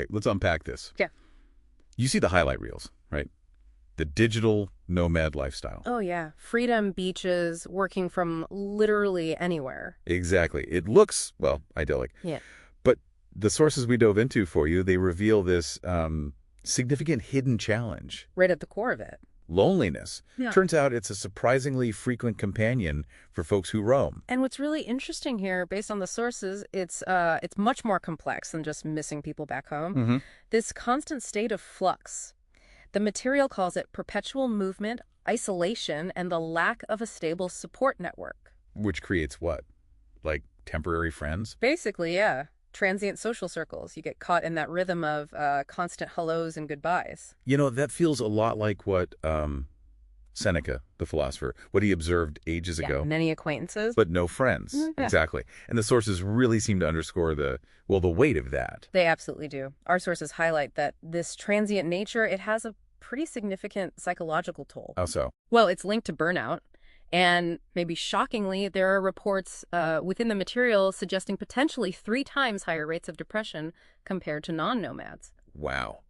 Okay, let's unpack this. Yeah. You see the highlight reels, right? The digital nomad lifestyle. Oh, yeah. Freedom, beaches, working from literally anywhere. Exactly. It looks, well, idyllic. Yeah. But the sources we dove into for you, they reveal this significant hidden challenge. Right at the core of it. Loneliness. Yeah. Turns out it's a surprisingly frequent companion for folks who roam. And what's really interesting here, based on the sources, it's much more complex than just missing people back home. This constant state of flux. The material calls it perpetual movement, isolation, and the lack of a stable support network. Which creates what? Like temporary friends? Basically, yeah. Transient social circles. You get caught in that rhythm of constant hellos and goodbyes. You know, that feels a lot like what Seneca, the philosopher, what he observed ages ago. Many acquaintances. But no friends. Yeah. Exactly. And the sources really seem to underscore the weight of that. They absolutely do. Our sources highlight that this transient nature, it has a pretty significant psychological toll. How so? Well, it's linked to burnout. And maybe shockingly, there are reports within the material suggesting potentially 3 times higher rates of depression compared to non-nomads. Wow.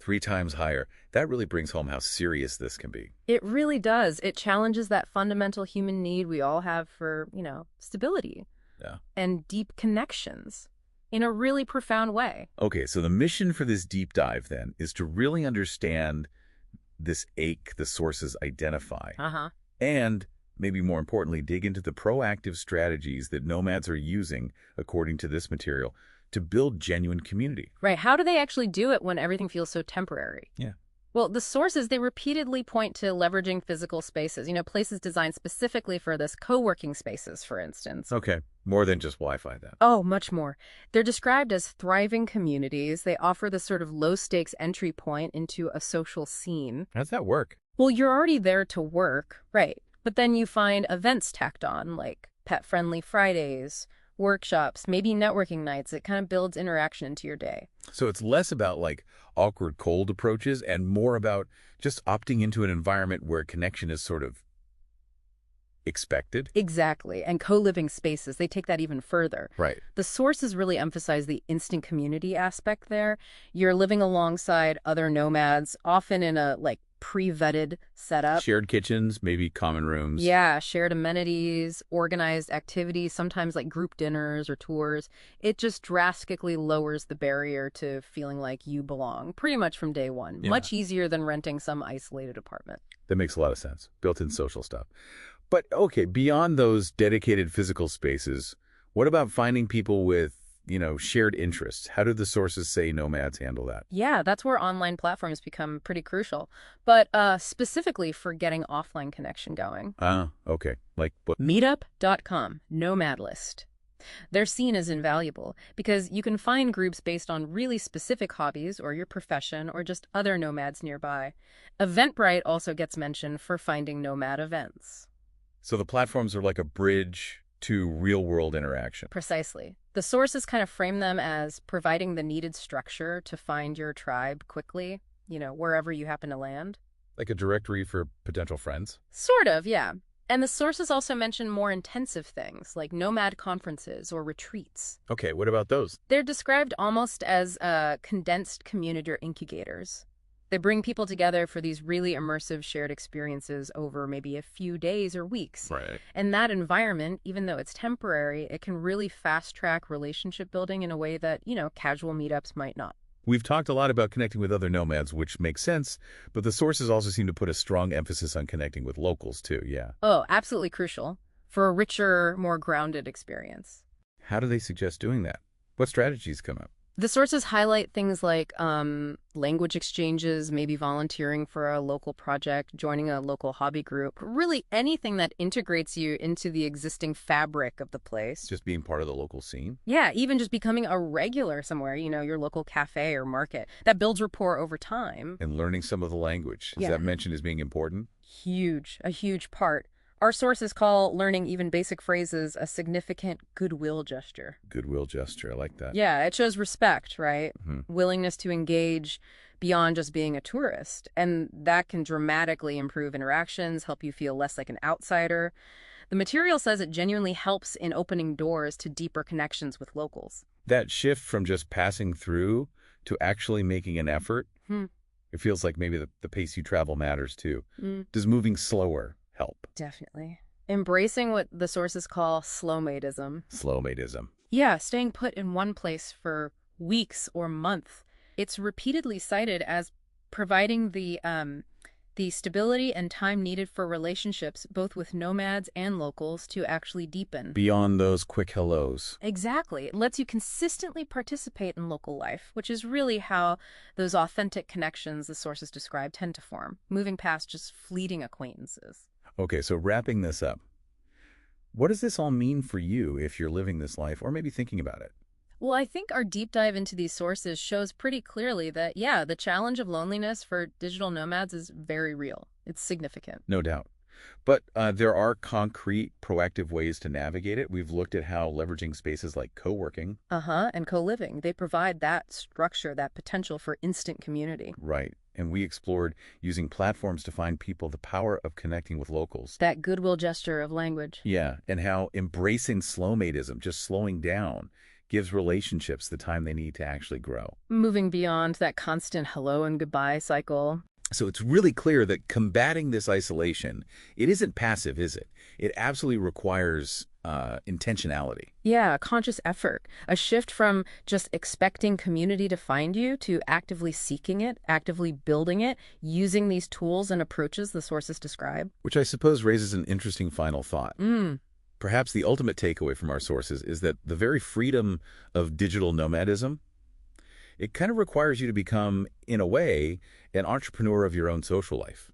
3 times higher. That really brings home how serious this can be. It really does. It challenges that fundamental human need we all have for, stability. Yeah. And deep connections in a really profound way. Okay, so the mission for this deep dive, then, is to really understand this ache the sources identify. And, maybe more importantly, dig into the proactive strategies that nomads are using, according to this material, to build genuine community. Right. How do they actually do it when everything feels so temporary? Yeah. Well, the sources, they repeatedly point to leveraging physical spaces, places designed specifically for this, co-working spaces, for instance. Okay, more than just Wi-Fi then. Oh, much more. They're described as thriving communities. They offer this sort of low-stakes entry point into a social scene. How's that work? Well, you're already there to work, right? But then you find events tacked on, like pet-friendly Fridays, workshops, maybe networking nights. It kind of builds interaction into your day. So it's less about like awkward cold approaches and more about just opting into an environment where connection is sort of expected. Exactly. And co-living spaces, they take that even further. Right. The sources really emphasize the instant community aspect there. You're living alongside other nomads, often in a pre-vetted setup. Shared kitchens, maybe common rooms. Yeah, shared amenities, organized activities, sometimes like group dinners or tours. It just drastically lowers the barrier to feeling like you belong, pretty much from day one. Yeah. Much easier than renting some isolated apartment. That makes a lot of sense. Built-in social stuff. But, okay, beyond those dedicated physical spaces, what about finding people with shared interests? How do the sources say nomads handle that? Yeah, that's where online platforms become pretty crucial. But specifically for getting offline connection going. Okay. Like what? Meetup.com, Nomad List. They're seen as invaluable because you can find groups based on really specific hobbies or your profession or just other nomads nearby. Eventbrite also gets mentioned for finding nomad events. So the platforms are like a bridge to real-world interaction. Precisely. The sources kind of frame them as providing the needed structure to find your tribe quickly, wherever you happen to land. Like a directory for potential friends? Sort of, yeah. And the sources also mention more intensive things, like nomad conferences or retreats. Okay, what about those? They're described almost as condensed community incubators. They bring people together for these really immersive shared experiences over maybe a few days or weeks. Right. And that environment, even though it's temporary, it can really fast-track relationship building in a way that, casual meetups might not. We've talked a lot about connecting with other nomads, which makes sense, but the sources also seem to put a strong emphasis on connecting with locals, too, yeah. Oh, absolutely crucial for a richer, more grounded experience. How do they suggest doing that? What strategies come up? The sources highlight things like language exchanges, maybe volunteering for a local project, joining a local hobby group, really anything that integrates you into the existing fabric of the place. Just being part of the local scene? Yeah, even just becoming a regular somewhere, your local cafe or market. That builds rapport over time. And learning some of the language. Is that mentioned as being important? A huge part. Our sources call learning even basic phrases a significant goodwill gesture. Goodwill gesture, I like that. Yeah, it shows respect, right? Mm-hmm. Willingness to engage beyond just being a tourist. And that can dramatically improve interactions, help you feel less like an outsider. The material says it genuinely helps in opening doors to deeper connections with locals. That shift from just passing through to actually making an effort? Hmm. It feels like maybe the pace you travel matters too. Mm. Does moving slower help? Definitely. Embracing what the sources call slowmadism. Slowmadism. Yeah, staying put in one place for weeks or months. It's repeatedly cited as providing the stability and time needed for relationships, both with nomads and locals, to actually deepen. Beyond those quick hellos. Exactly. It lets you consistently participate in local life, which is really how those authentic connections the sources describe tend to form, moving past just fleeting acquaintances. Okay, so wrapping this up, what does this all mean for you if you're living this life or maybe thinking about it? Well, I think our deep dive into these sources shows pretty clearly that, yeah, the challenge of loneliness for digital nomads is very real. It's significant. No doubt. But there are concrete, proactive ways to navigate it. We've looked at how leveraging spaces like co-working. And co-living. They provide that structure, that potential for instant community. Right. And we explored using platforms to find people the power of connecting with locals. That goodwill gesture of language. Yeah, and how embracing slowmadism, just slowing down, gives relationships the time they need to actually grow. Moving beyond that constant hello and goodbye cycle. So it's really clear that combating this isolation, it isn't passive, is it? It absolutely requires intentionality. Yeah, a conscious effort. A shift from just expecting community to find you to actively seeking it, actively building it, using these tools and approaches the sources describe. Which I suppose raises an interesting final thought. Perhaps the ultimate takeaway from our sources is that the very freedom of digital nomadism, it kind of requires you to become, in a way, an entrepreneur of your own social life.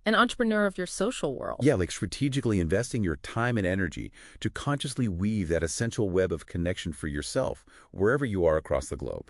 An entrepreneur of your social world. Yeah, like strategically investing your time and energy to consciously weave that essential web of connection for yourself, wherever you are across the globe.